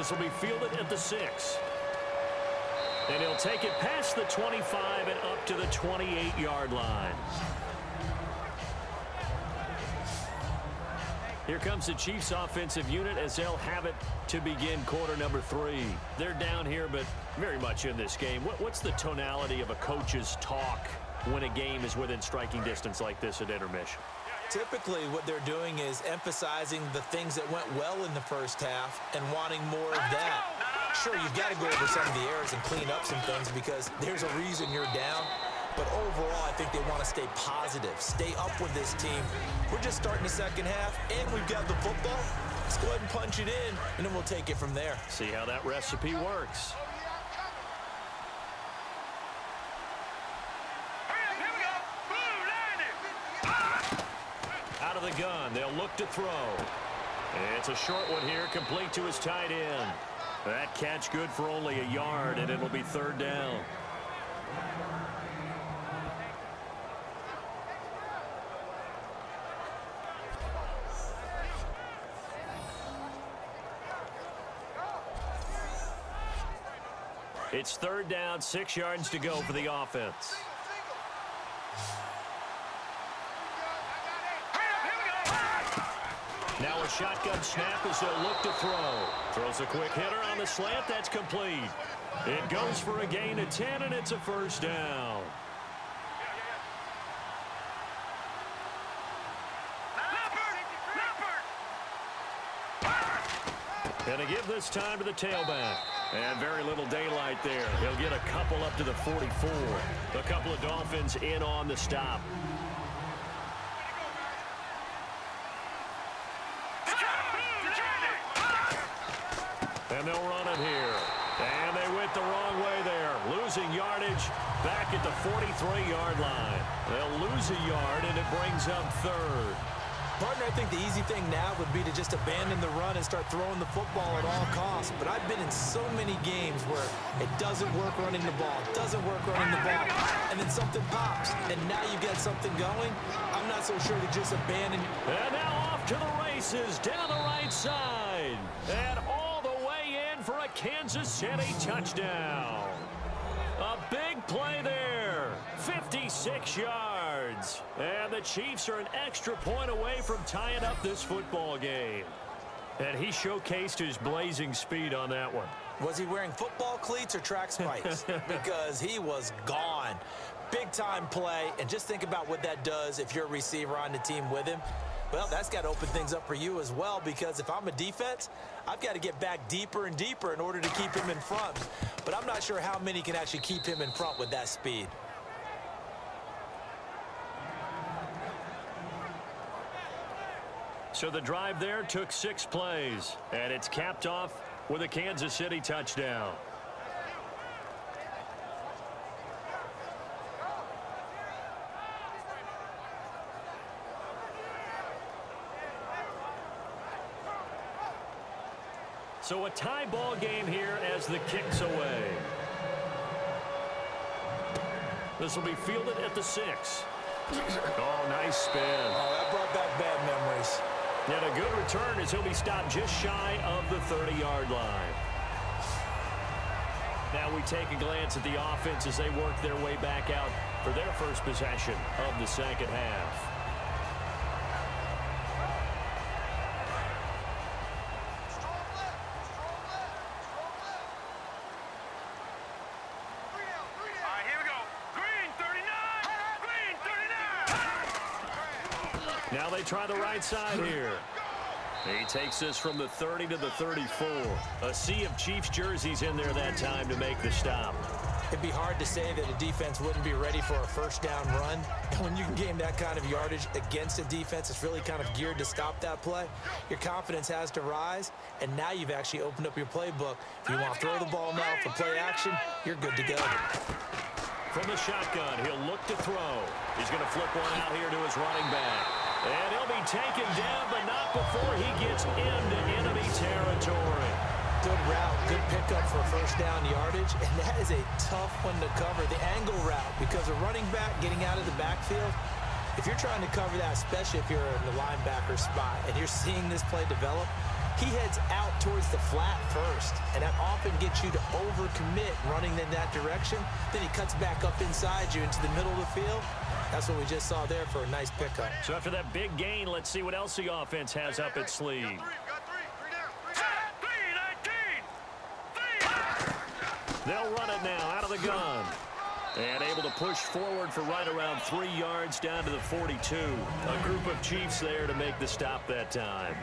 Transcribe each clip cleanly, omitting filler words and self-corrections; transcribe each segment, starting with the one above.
This will be fielded at the 6. And he'll take it past the 25 and up to the 28-yard line. Here comes the Chiefs offensive unit as they'll have it to begin quarter number 3. They're down here, but very much in this game. What's the tonality of a coach's talk when a game is within striking distance like this at intermission? Typically, what they're doing is emphasizing the things that went well in the first half and wanting more of that. Sure, you've got to go over some of the errors and clean up some things because there's a reason you're down. But overall, I think they want to stay positive, stay up with this team. We're just starting the second half, and we've got the football. Let's go ahead and punch it in, and then we'll take it from there. See how that recipe works. Out of the gun, they'll look to throw. It's a short one here, complete to his tight end. That catch good for only a yard, and it'll be third down. It's third down, 6 yards to go for the offense. Now a shotgun snap as they'll look to throw. Throws a quick hitter on the slant. That's complete. It goes for a gain of 10, and it's a first down. Gonna give this time to the tailback. And very little daylight there. He'll get a couple up to the 44. A couple of Dolphins in on the stop. And they'll run it here. And they went the wrong way there. Losing yardage back at the 43-yard line. They'll lose a yard, and it brings up third. Partner, I think the easy thing now would be to just abandon the run and start throwing the football at all costs. But I've been in so many games where it doesn't work running the ball, and then something pops, and now you get something going. I'm not so sure to just abandon. And now off to the races down the right side. And all the way in for a Kansas City touchdown. A big play there. 56 yards. And the Chiefs are an extra point away from tying up this football game. And he showcased his blazing speed on that one. Was he wearing football cleats or track spikes? Because he was gone. Big-time play. And just think about what that does if you're a receiver on the team with him. Well, that's got to open things up for you as well, because if I'm a defense, I've got to get back deeper and deeper in order to keep him in front. But I'm not sure how many can actually keep him in front with that speed. So the drive there took 6 plays, and it's capped off with a Kansas City touchdown. So a tie ball game here as the kick's away. This will be fielded at the 6. Oh, nice spin. Oh, that brought back bad memories. And a good return as he'll be stopped just shy of the 30-yard line. Now we take a glance at the offense as they work their way back out for their first possession of the second half. Now they try the right side here. He takes this from the 30 to the 34. A sea of Chiefs jerseys in there that time to make the stop. It'd be hard to say that a defense wouldn't be ready for a first down run. And when you can gain that kind of yardage against a defense that's really kind of geared to stop that play, your confidence has to rise. And now you've actually opened up your playbook. If you want to throw the ball now for play action, you're good to go. From the shotgun, he'll look to throw. He's going to flip one out here to his running back. And he'll be taken down, but not before he gets into enemy territory. Good route, good pickup for first down yardage, and that is a tough one to cover, the angle route, because a running back getting out of the backfield, if you're trying to cover that, especially if you're in the linebacker spot and you're seeing this play develop, he heads out towards the flat first, and that often gets you to overcommit running in that direction. Then he cuts back up inside you into the middle of the field. That's what we just saw there for a nice pickup. So after that big gain, let's see what else the offense has up its sleeve. They'll run it now out of the gun. And able to push forward for right around 3 yards down to the 42. A group of Chiefs there to make the stop that time.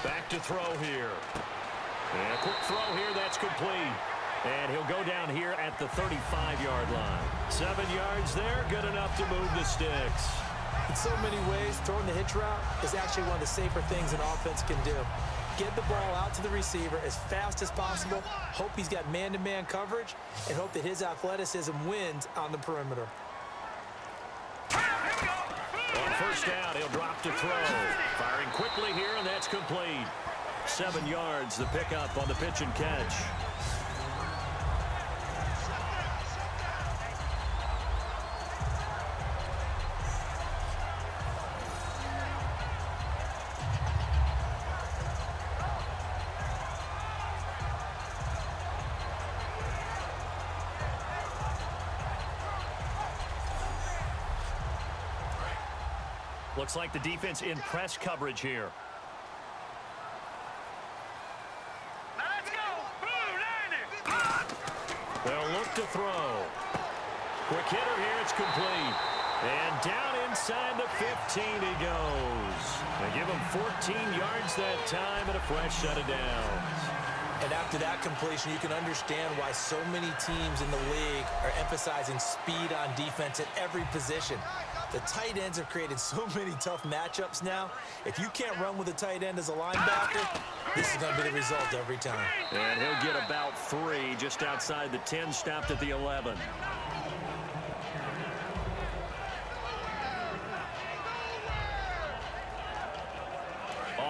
Back to throw here. And a quick throw here, that's complete. And he'll go down here at the 35-yard line. 7 yards there, good enough to move the sticks. In so many ways, throwing the hitch route is actually one of the safer things an offense can do. Get the ball out to the receiver as fast as possible, hope he's got man-to-man coverage, and hope that his athleticism wins on the perimeter. On first down, he'll drop to throw. Firing quickly here, and that's complete. 7 yards, the pickup on the pitch and catch. Looks like the defense in press coverage here. Now let's go. They'll look to throw. Quick hitter here, it's complete. And down inside the 15 he goes. They give him 14 yards that time and a fresh set of downs. And after that completion, you can understand why so many teams in the league are emphasizing speed on defense at every position. The tight ends have created so many tough matchups now. If you can't run with a tight end as a linebacker, this is going to be the result every time. And he'll get about 3 just outside the 10, stopped at the 11.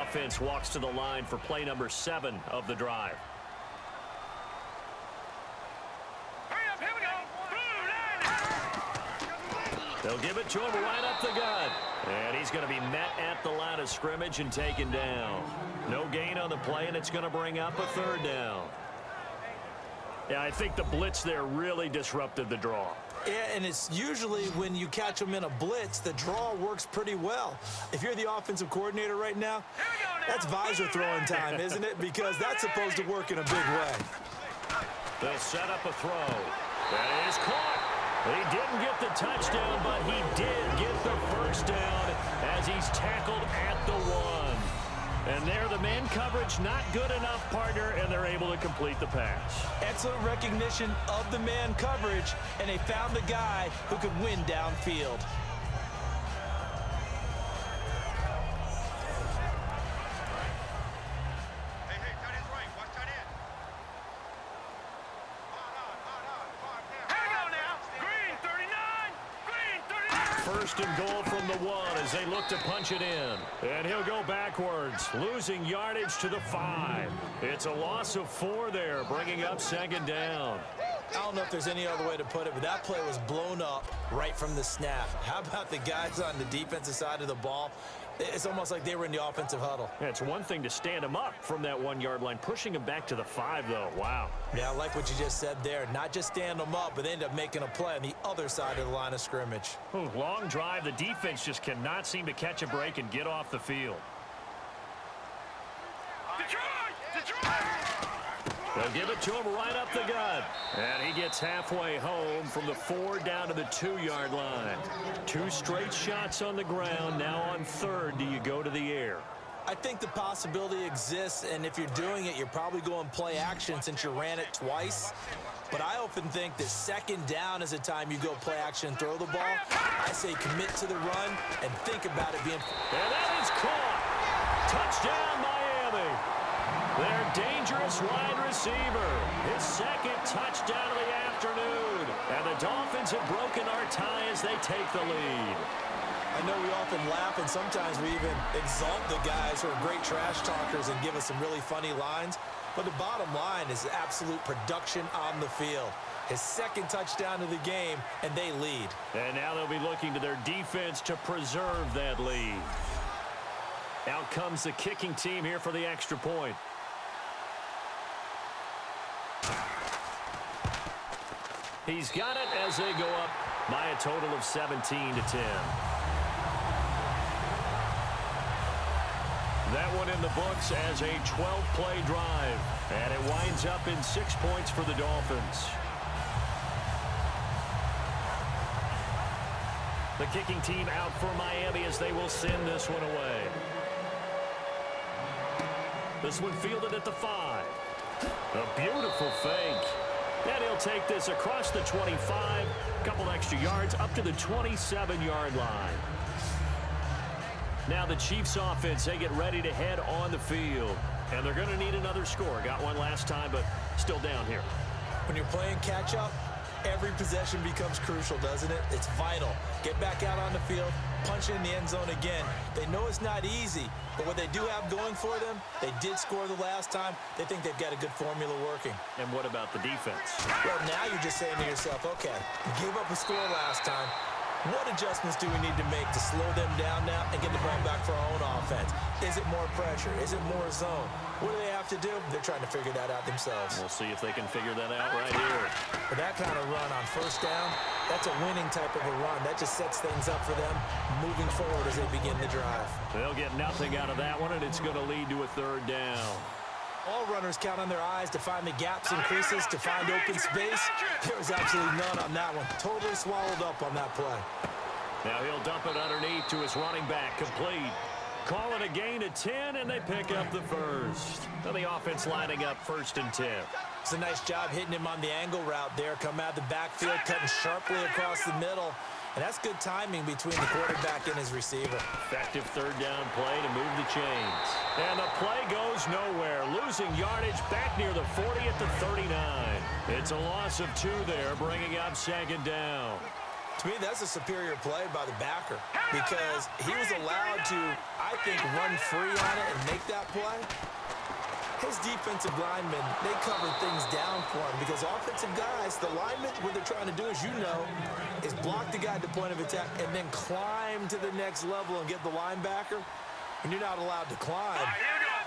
Offense walks to the line for play number 7 of the drive. They'll give it to him right up the gut. And he's going to be met at the line of scrimmage and taken down. No gain on the play, and it's going to bring up a 3rd down. Yeah, I think the blitz there really disrupted the draw. Yeah, and it's usually when you catch them in a blitz, the draw works pretty well. If you're the offensive coordinator right now, that's visor throwing time, isn't it? Because that's supposed to work in a big way. They'll set up a throw. That is caught. He didn't get the touchdown, but he did get the first down as he's tackled at the 1. And there, the man coverage not good enough, partner, and they're able to complete the pass. Excellent recognition of the man coverage, and they found the guy who could win downfield. First and goal from the 1 as they look to punch it in. And he'll go backwards, losing yardage to the 5. It's a loss of 4 there, bringing up 2nd down. I don't know if there's any other way to put it, but that play was blown up right from the snap. How about the guys on the defensive side of the ball? It's almost like they were in the offensive huddle. Yeah, it's one thing to stand him up from that 1-yard line. Pushing him back to the 5, though. Wow. Yeah, I like what you just said there. Not just stand them up, but end up making a play on the other side of the line of scrimmage. Long drive. The defense just cannot seem to catch a break and get off the field. They'll give it to him right up the gut. And he gets halfway home from the 4 down to the 2-yard line. 2 straight shots on the ground. Now on 3rd, do you go to the air? I think the possibility exists, and if you're doing it, you're probably going play action since you ran it twice. But I often think that 2nd down is a time you go play action and throw the ball. I say commit to the run and think about it being... And that is caught. Touchdown, Miami. Their dangerous wide receiver. His 2nd touchdown of the afternoon. And the Dolphins have broken our tie as they take the lead. I know we often laugh, and sometimes we even exalt the guys who are great trash talkers and give us some really funny lines. But the bottom line is absolute production on the field. His second touchdown of the game, and they lead. And now they'll be looking to their defense to preserve that lead. Out comes the kicking team here for the extra point. He's got it as they go up by a total of 17-10. That one in the books as a 12-play drive. And it winds up in 6 points for the Dolphins. The kicking team out for Miami as they will send this one away. This one fielded at the 5. A beautiful fake. And he'll take this across the 25. A couple extra yards up to the 27-yard line. Now the Chiefs offense, they get ready to head on the field. And they're going to need another score. Got one last time, but still down here. When you're playing catch-up, every possession becomes crucial, doesn't it? It's vital. Get back out on the field, punch in the end zone again. They know it's not easy, but what they do have going for them, they did score the last time. They think they've got a good formula working. And what about the defense? Well, now you're just saying to yourself, okay, we gave up a score last time. What adjustments do we need to make to slow them down now and get the ball back for our own offense? Is it more pressure? Is it more zone? What do they have to do? They're trying to figure that out themselves. We'll see if they can figure that out right here. For that kind of run on first down, that's a winning type of a run. That just sets things up for them moving forward as they begin the drive. They'll get nothing out of that one, and it's going to lead to a third down. All runners count on their eyes to find the gaps and creases, to find open space. There was absolutely none on that one. Totally swallowed up on that play. Now he'll dump it underneath to his running back, complete. Call it a gain of 10, and they pick up the first. Now the offense lining up 1st and 10. It's a nice job hitting him on the angle route there. Come out of the backfield, cutting sharply across the middle. And that's good timing between the quarterback and his receiver. Effective third down play to move the chains. And the play goes nowhere. Losing yardage back near the 40 at the 39. It's a loss of 2 there, bringing up 2nd down. To me, that's a superior play by the backer because he was allowed to, I think, run free on it and make that play. His defensive linemen, they cover things down for him because offensive guys, the linemen, what they're trying to do, as you know, is block the guy at the point of attack and then climb to the next level and get the linebacker. When you're not allowed to climb,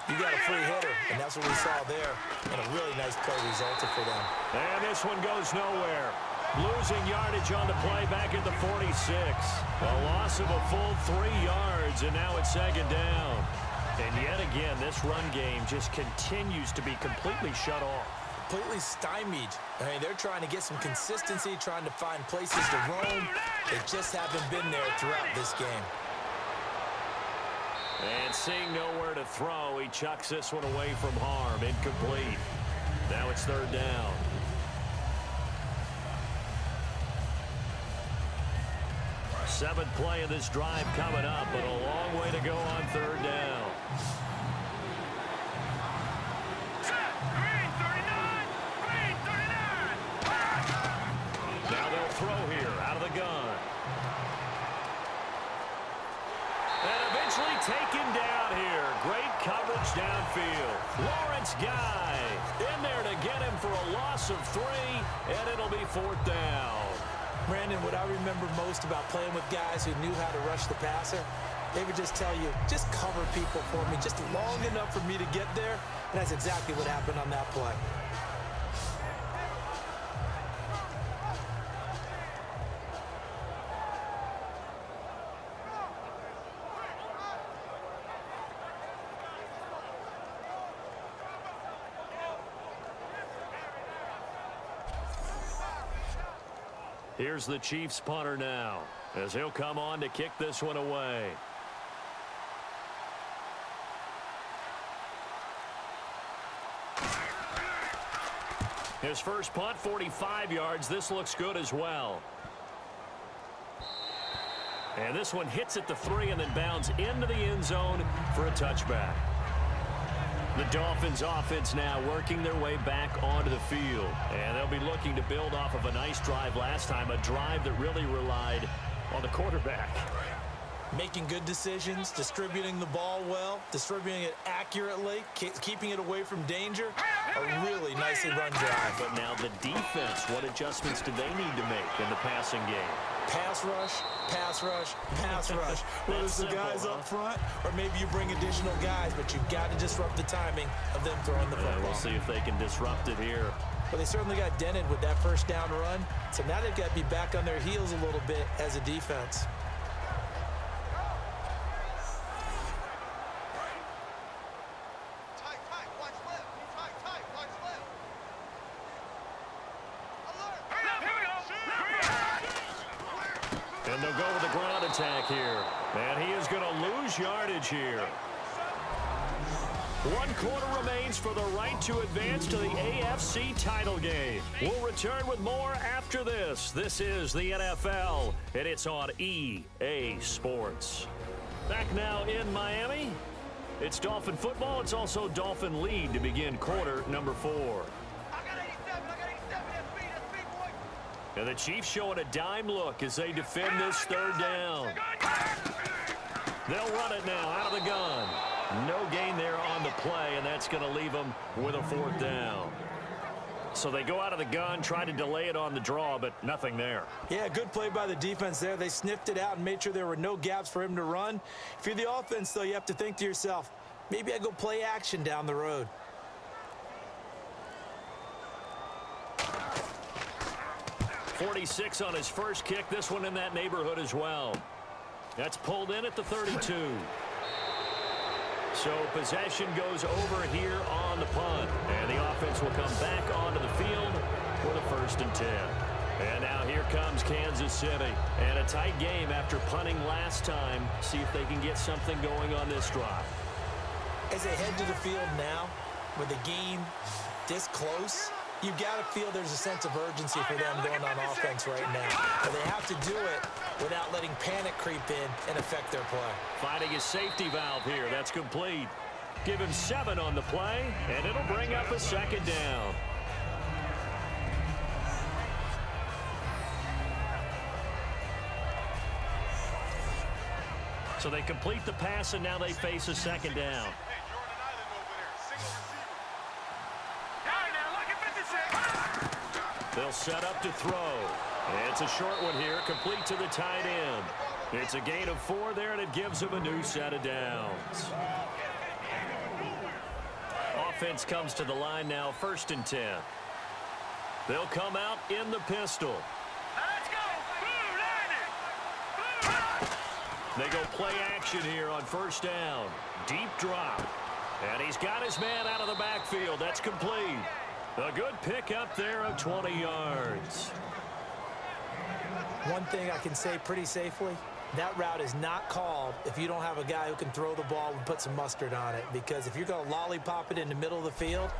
you got a free hitter, and that's what we saw there. And a really nice play resulted for them. And this one goes nowhere. Losing yardage on the play back at the 46. A loss of a full 3 yards, and now it's 2nd down. And yet again, this run game just continues to be completely shut off. Completely stymied. I mean, they're trying to get some consistency, trying to find places to roam. They just haven't been there throughout this game. And seeing nowhere to throw, he chucks this one away from harm. Incomplete. Now it's 3rd down. Seventh play of this drive coming up, but a long way to go on 3rd down. Now they'll throw here out of the gun. And eventually taken down here. Great coverage downfield. Lawrence Guy in there to get him for a loss of 3, and it'll be 4th down. Brandon, what I remember most about playing with guys who knew how to rush the passer, they would just tell you, just cover people for me, just long enough for me to get there. And that's exactly what happened on that play. Here's the Chiefs punter now, as he'll come on to kick this one away. His first punt, 45 yards. This looks good as well. And this one hits at the 3 and then bounds into the end zone for a touchback. The Dolphins offense now working their way back onto the field. And they'll be looking to build off of a nice drive last time, a drive that really relied on the quarterback. Making good decisions, distributing the ball well, distributing it accurately, keeping it away from danger. A really nicely run drive. But now the defense, what adjustments do they need to make in the passing game? Pass rush, pass rush, pass rush. Whether it's the guys up front or maybe you bring additional guys, but you've got to disrupt the timing of them throwing the football. We'll see if they can disrupt it here. Well, they certainly got dented with that first down run, so now they've got to be back on their heels a little bit as a defense. And they'll go with the ground attack here. And he is going to lose yardage here. 1 quarter remains for the right to advance to the AFC title game. We'll return with more after this. This is the NFL, and it's on EA Sports. Back now in Miami. It's Dolphin football. It's also Dolphin lead to begin quarter number 4. And the Chiefs showing a dime look as they defend this third down. They'll run it now out of the gun. No gain there on the play, and that's going to leave them with a 4th down. So they go out of the gun, try to delay it on the draw, but nothing there. Yeah, good play by the defense there. They sniffed it out and made sure there were no gaps for him to run. If you're the offense, though, you have to think to yourself, maybe I go play action down the road. .46 on his first kick. This one in that neighborhood as well. That's pulled in at the 32. So possession goes over here on the punt. And the offense will come back onto the field for the 1st and 10. And now here comes Kansas City. And a tight game after punting last time. See if they can get something going on this drive. As they head to the field now, with the game this close, you've got to feel there's a sense of urgency for them going on offense right now. But they have to do it without letting panic creep in and affect their play. Finding his safety valve here. That's complete. Give him 7 on the play, and it'll bring up a 2nd down. So they complete the pass, and now they face a 2nd down. They'll set up to throw. It's a short one here, complete to the tight end. It's a gain of 4 there, and it gives them a new set of downs. Offense comes to the line now, 1st and 10. They'll come out in the pistol. Let's go! They go play action here on 1st down. Deep drop. And he's got his man out of the backfield. That's complete. A good pickup there of 20 yards. One thing I can say pretty safely, that route is not called if you don't have a guy who can throw the ball and put some mustard on it. Because if you're going to lollipop it in the middle of the field,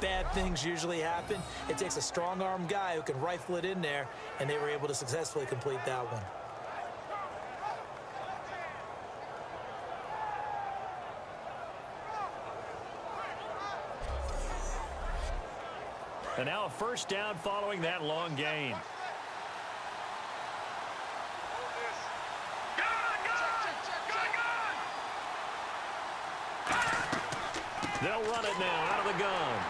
bad things usually happen. It takes a strong-arm guy who can rifle it in there, and they were able to successfully complete that one. And now a 1st down following that long gain. They'll run it now out of the gun.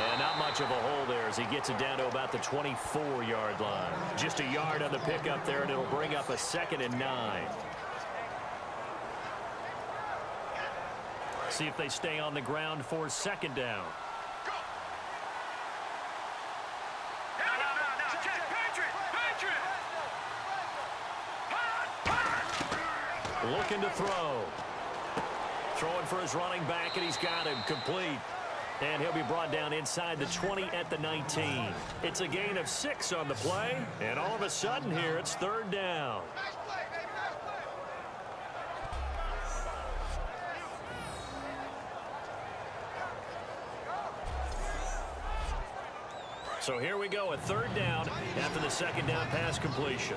And not much of a hole there as he gets it down to about the 24-yard line. Just a yard on the pickup there, and it'll bring up a 2nd and 9. See if they stay on the ground for 2nd down. Looking to throw. Throwing for his running back, and he's got him complete. And he'll be brought down inside the 20 at the 19. It's a gain of 6 on the play. And all of a sudden here, it's 3rd down. So here we go, a 3rd down after the 2nd down pass completion.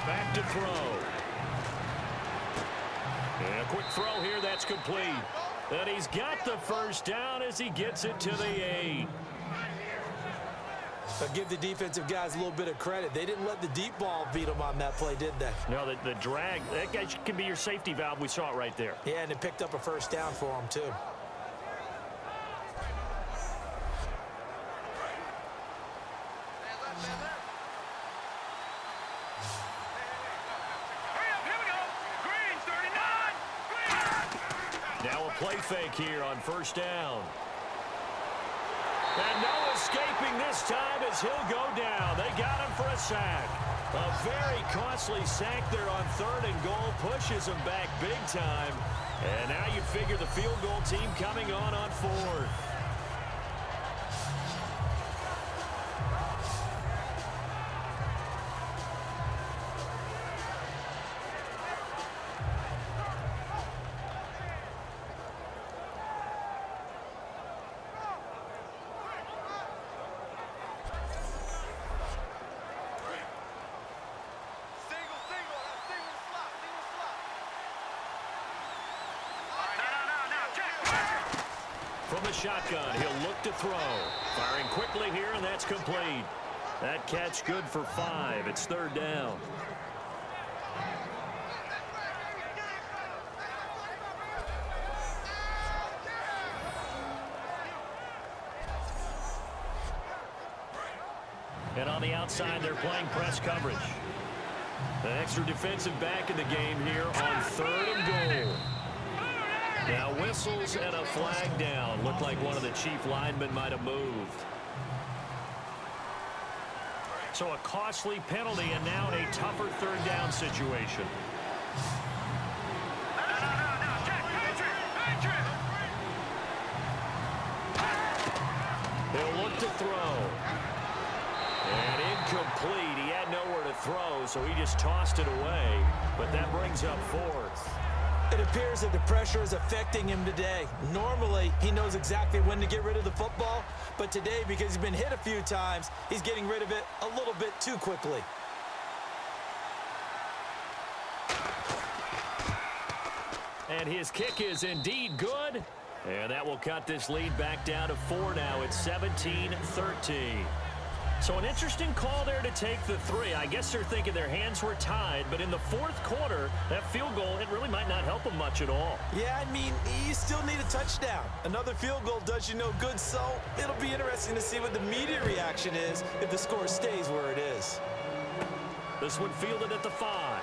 Back to throw. And a quick throw here, that's complete. And he's got the 1st down as he gets it to the 8. But give the defensive guys a little bit of credit. They didn't let the deep ball beat them on that play, did they? No, the drag, that guy can be your safety valve. We saw it right there. Yeah, and it picked up a first down for them, too. Now a play fake here on first down. And no escaping this time as he'll go down. They got him for a sack. A very costly sack there on third and goal. Pushes him back big time. And now you figure the field goal team coming on fourth. From the shotgun, he'll look to throw. Firing quickly here, and that's complete. That catch good for 5. It's third down. And on the outside, they're playing press coverage. An extra defensive back in the game here on third and goal. Now whistles and a flag down. Looked like one of the chief linemen might have moved. So a costly penalty and now a tougher third down situation. He'll look to throw. And incomplete. He had nowhere to throw, so he just tossed it away. But that brings up fourth. It appears that the pressure is affecting him today. Normally, he knows exactly when to get rid of the football, but today, because he's been hit a few times, he's getting rid of it a little bit too quickly. And his kick is indeed good. And that will cut this lead back down to 4 now. It's 17-13. So an interesting call there to take the 3. I guess they're thinking their hands were tied, but in the fourth quarter, that field goal, it really might not help them much at all. Yeah, I mean, you still need a touchdown. Another field goal does you no good, so it'll be interesting to see what the media reaction is if the score stays where it is. This one fielded at the 5.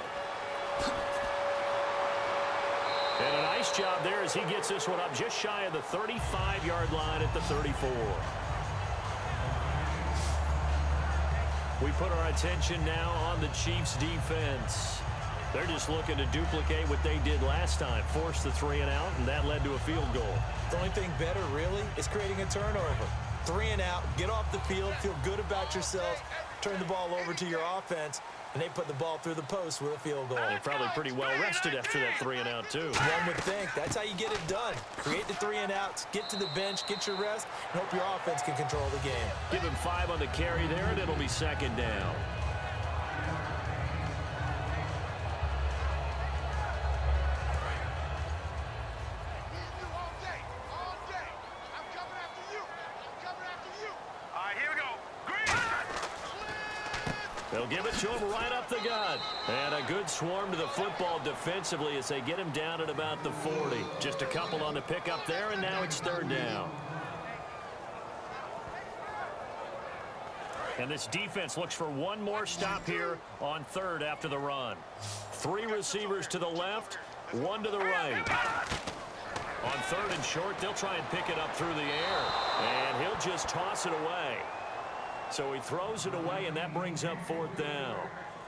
And a nice job there as he gets this one up just shy of the 35-yard line at the 34. We put our attention now on the Chiefs' defense. They're just looking to duplicate what they did last time, force the 3 and out, and that led to a field goal. The only thing better, really, is creating a turnover. 3 and out, get off the field, feel good about yourself, turn the ball over to your offense, and they put the ball through the post with a field goal. They're probably pretty well rested after that 3 and out, too. One would think. That's how you get it done. Create the 3 and outs, get to the bench, get your rest, and hope your offense can control the game. Give him 5 on the carry there, and it'll be second down. They'll give it to him right up the gut. And a good swarm to the football defensively as they get him down at about the 40. Just a couple on the pickup there, and now it's third down. And this defense looks for one more stop here on third after the run. 3 receivers to the left, 1 to the right. On third and short, they'll try and pick it up through the air. And he'll just toss it away. So he throws it away, and that brings up fourth down.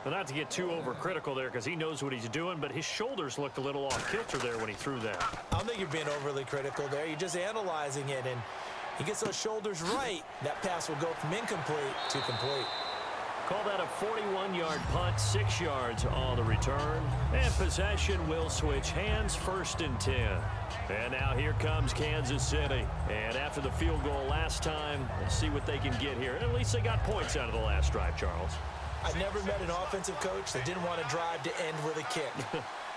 Well, not to get too overcritical there because he knows what he's doing, but his shoulders looked a little off kilter there when he threw that. I don't think you're being overly critical there. You're just analyzing it, and he gets those shoulders right. That pass will go from incomplete to complete. Call that a 41-yard punt, 6 yards on the return. And possession will switch hands, first and 10. And now here comes Kansas City. And after the field goal last time, let's see what they can get here. And at least they got points out of the last drive, Charles. I never met an offensive coach that didn't want to drive to end with a kick.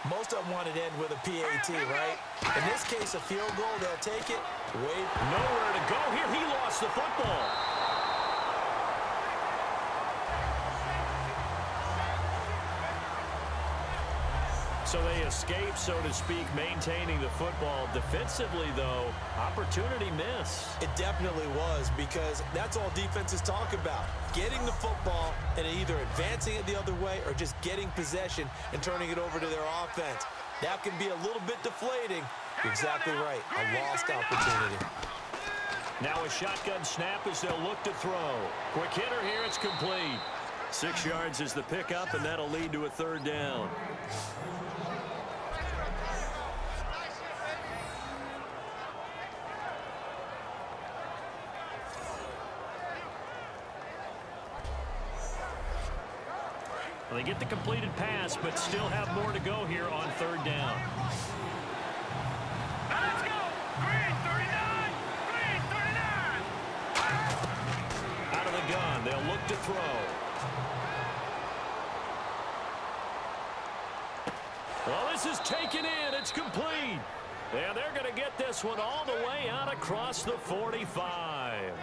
Most of them wanted to end with a PAT, right? In this case, a field goal, they'll take it. Wait. Nowhere to go here. He lost the football. So they escape, so to speak, maintaining the football. Defensively, though, opportunity miss. It definitely was, because that's all defenses talk about. Getting the football and either advancing it the other way or just getting possession and turning it over to their offense. That can be a little bit deflating. You're exactly right. A lost opportunity. Now a shotgun snap as they'll look to throw. Quick hitter here, it's complete. 6 yards is the pickup, and that'll lead to a third down. Well, they get the completed pass, but still have more to go here on third down. Let's go. Green 39. Green 39. Out of the gun, they'll look to throw. Well, this is taken in. It's complete. And they're going to get this one all the way out across the 45.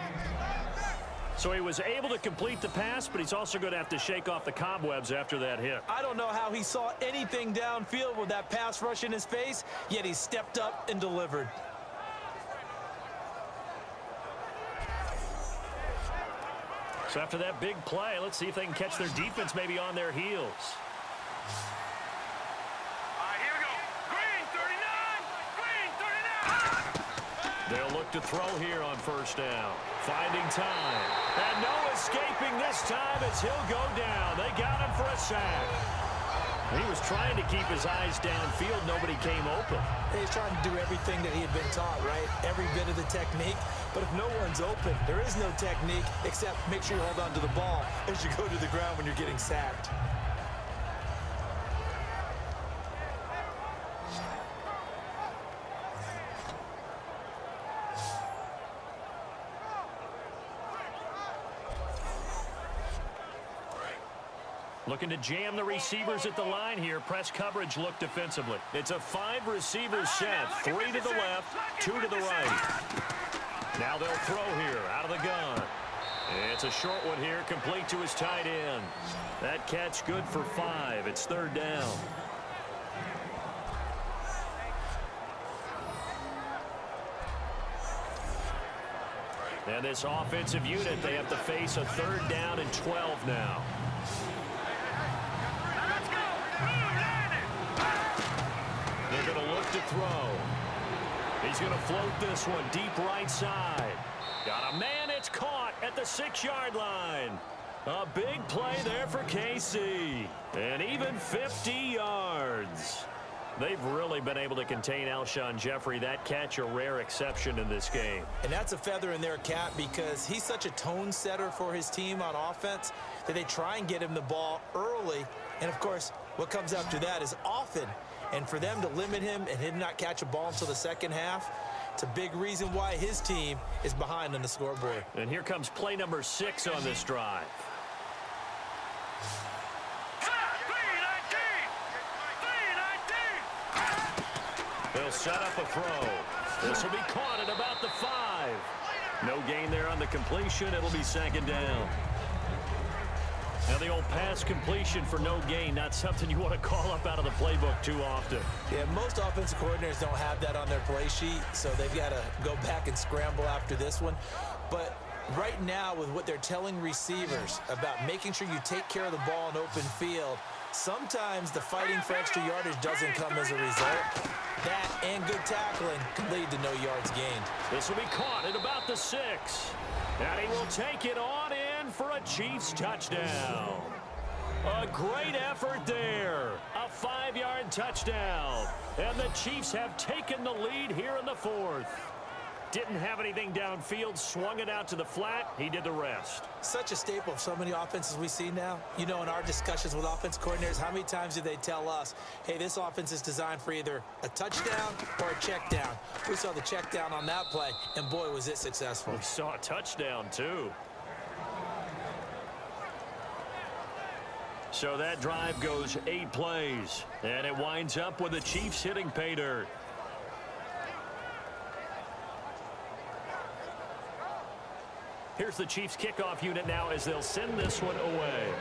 So he was able to complete the pass, but he's also going to have to shake off the cobwebs after that hit. I don't know how he saw anything downfield with that pass rush in his face, yet he stepped up and delivered. So after that big play, let's see if they can catch their defense maybe on their heels. All right, here we go. Green 39. Green 39. They'll look to throw here on first down. Finding time. And no escaping this time as he'll go down. They got him for a sack. He was trying to keep his eyes downfield. Nobody came open. He's trying to do everything that he had been taught, right? Every bit of the technique. But if no one's open, there is no technique except make sure you hold on to the ball as you go to the ground when you're getting sacked. Looking to jam the receivers at the line here. Press coverage look defensively. It's a 5-receiver set. 3 to the left, 2 to the right. Now they'll throw here out of the gun. It's a short one here, complete to his tight end. That catch good for 5. It's third down. And this offensive unit, they have to face a third down and 12 now. Let's go. Blue landed. They're going to look to throw. He's going to float this one deep right side. Got a man, it's caught at the 6-yard line. A big play there for KC. And even 50 yards. They've really been able to contain Alshon Jeffrey. That catch a rare exception in this game. And that's a feather in their cap because he's such a tone setter for his team on offense that they try and get him the ball early. And, of course, what comes after that is often. And for them to limit him and him not catch a ball until the second half, it's a big reason why his team is behind on the scoreboard. And here comes play number 6 on this drive. They'll set up a throw. This will be caught at about the 5. No gain there on the completion. It'll be second down. Now the old pass completion for no gain, not something you want to call up out of the playbook too often. Yeah, most offensive coordinators don't have that on their play sheet, so they've got to go back and scramble after this one. But right now, with what they're telling receivers about making sure you take care of the ball in open field, sometimes the fighting for extra yardage doesn't come as a result. That and good tackling can lead to no yards gained. This will be caught at about the 6. And he will take it on in for a Chiefs touchdown. A great effort there. A 5-yard touchdown. And the Chiefs have taken the lead here in the 4th. Didn't have anything downfield, swung it out to the flat. He did the rest. Such a staple of so many offenses we see now. You know, in our discussions with offense coordinators, how many times do they tell us, hey, this offense is designed for either a touchdown or a check down. We saw the check down on that play, and boy, was it successful. We saw a touchdown, too. So that drive goes 8 plays, and it winds up with the Chiefs hitting pay dirt. Here's the Chiefs kickoff unit now as they'll send this one away.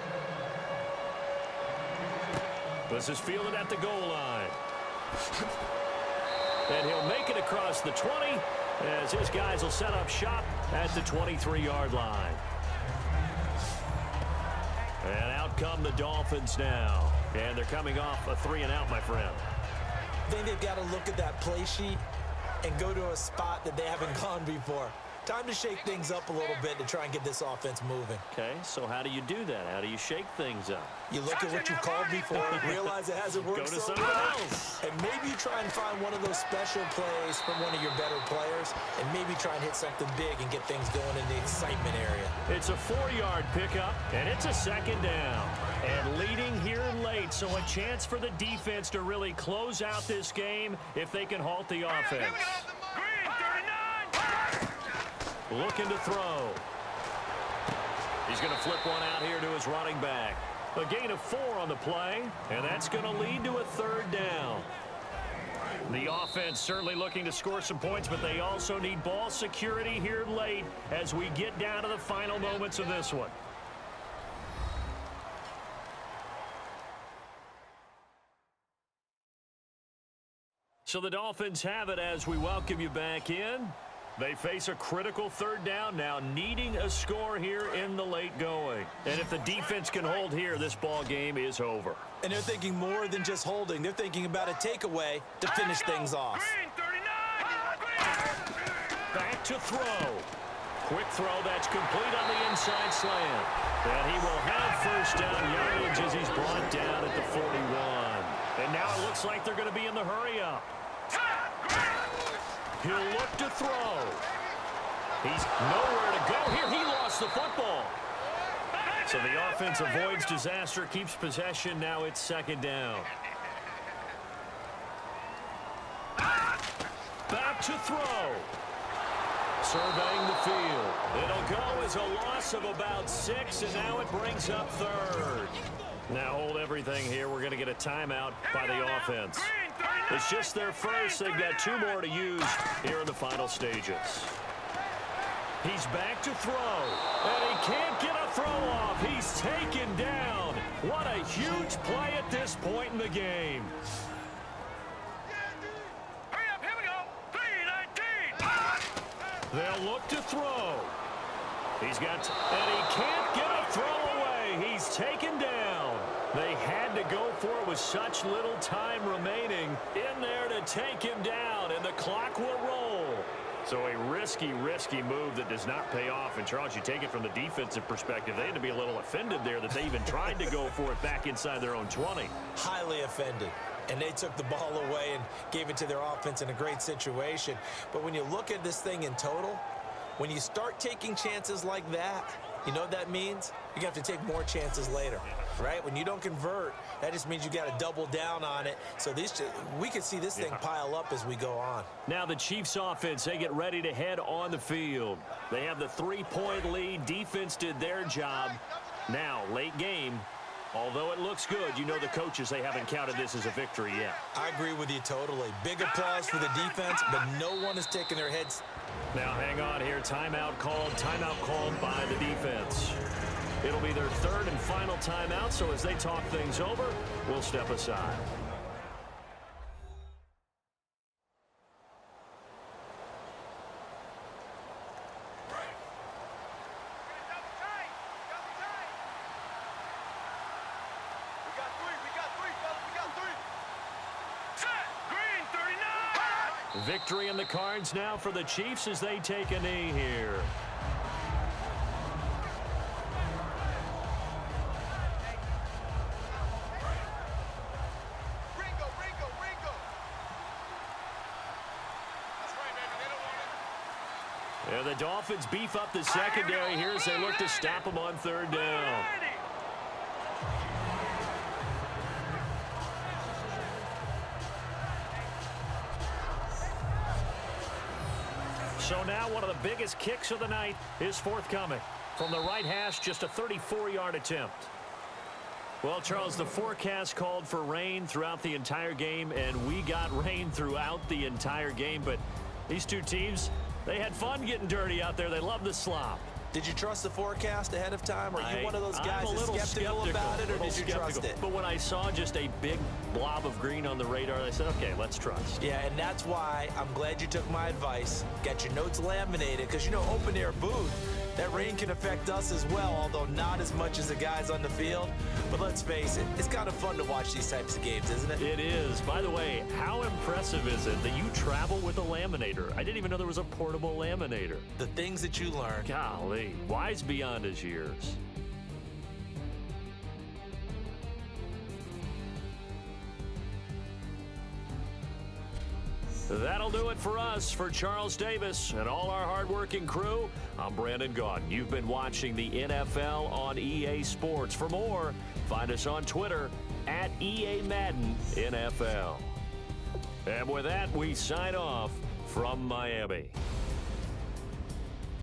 This is fielded at the goal line. And he'll make it across the 20 as his guys will set up shop at the 23-yard line. And out come the Dolphins now. And they're coming off a 3-and-out, my friend. I think they've got to look at that play sheet and go to a spot that they haven't gone before. Time to shake things up a little bit to try and get this offense moving. Okay, so how do you do that? How do you shake things up? You look at what you called before, realize it hasn't worked Go to so someone well, else. and maybe you try and find one of those special plays from one of your better players, and maybe try and hit something big and get things going in the excitement area. It's a 4-yard pickup, and it's a 2nd down. And leading here late, so a chance for the defense to really close out this game if they can halt the offense. Green 39. Looking to throw. He's going to flip one out here to his running back. A gain of 4 on the play, and that's going to lead to a 3rd down. The offense certainly looking to score some points, but they also need ball security here late as we get down to the final moments of this one. So the Dolphins have it as we welcome you back in. They face a critical 3rd down now, needing a score here in the late going. And if the defense can hold here, this ball game is over. And they're thinking more than just holding. They're thinking about a takeaway to finish things off. Green 39. Back to throw. Quick throw that's complete on the inside slant. And he will have 1st down yardage as he's brought down at the 41. And now it looks like they're going to be in the hurry-up. He'll look to throw. He's nowhere to go here. He lost the football. So the offense avoids disaster, keeps possession. Now it's 2nd down. Back to throw. Surveying the field. It'll go as a loss of about 6, and now it brings up 3rd. Now hold everything here. We're going to get a timeout by the offense. It's just their first. They've got 2 more to use here in the final stages. He's back to throw, and he can't get a throw off. He's taken down. What a huge play at this point in the game. Hurry up, here we go. 3-19. They'll look to throw. He's got, and he can't get a throw away. He's taken down. They had to go for it with such little time remaining in there to take him down, and the clock will roll. So a risky move that does not pay off. And, Charles, you take it from the defensive perspective, they had to be a little offended there that they even tried to go for it back inside their own 20. Highly offended. And they took the ball away and gave it to their offense in a great situation. But when you look at this thing in total, when you start taking chances like that, you know what that means? You're going to have to take more chances later, right? When you don't convert, that just means you got to double down on it. So we could see this thing pile up as we go on. Now the Chiefs offense, they get ready to head on the field. They have the 3-point lead. Defense did their job. Now, late game, although it looks good, you know the coaches, they haven't counted this as a victory yet. I agree with you totally. Big applause for the defense, but no one is taking their heads. Now hang on here. Timeout called by the defense. It'll be their 3rd and final timeout, so as they talk things over, we'll step aside. Victory in the cards now for the Chiefs as they take a knee here. And the Dolphins beef up the secondary here as they look to stop them on 3rd down. So now one of the biggest kicks of the night is forthcoming. From the right hash, just a 34-yard attempt. Well, Charles, the forecast called for rain throughout the entire game, and we got rain throughout the entire game. But these two teams, they had fun getting dirty out there. They love the slop. Did you trust the forecast ahead of time? Are you one of those I'm guys a that's little skeptical about it, or did you trust it? But when I saw just a big blob of green on the radar, I said, okay, let's trust. Yeah, and that's why I'm glad you took my advice. Got your notes laminated, because, you know, open-air booth, that rain can affect us as well, although not as much as the guys on the field. But let's face it, it's kind of fun to watch these types of games, isn't it? It is. By the way, how impressive is it that you travel with a laminator? I didn't even know there was a portable laminator. The things that you learn. Golly, wise beyond his years. That'll do it for us. For Charles Davis and all our hardworking crew, I'm Brandon Gaudin. You've been watching the NFL on EA Sports. For more, find us on Twitter at EA Madden NFL. And with that, we sign off from Miami.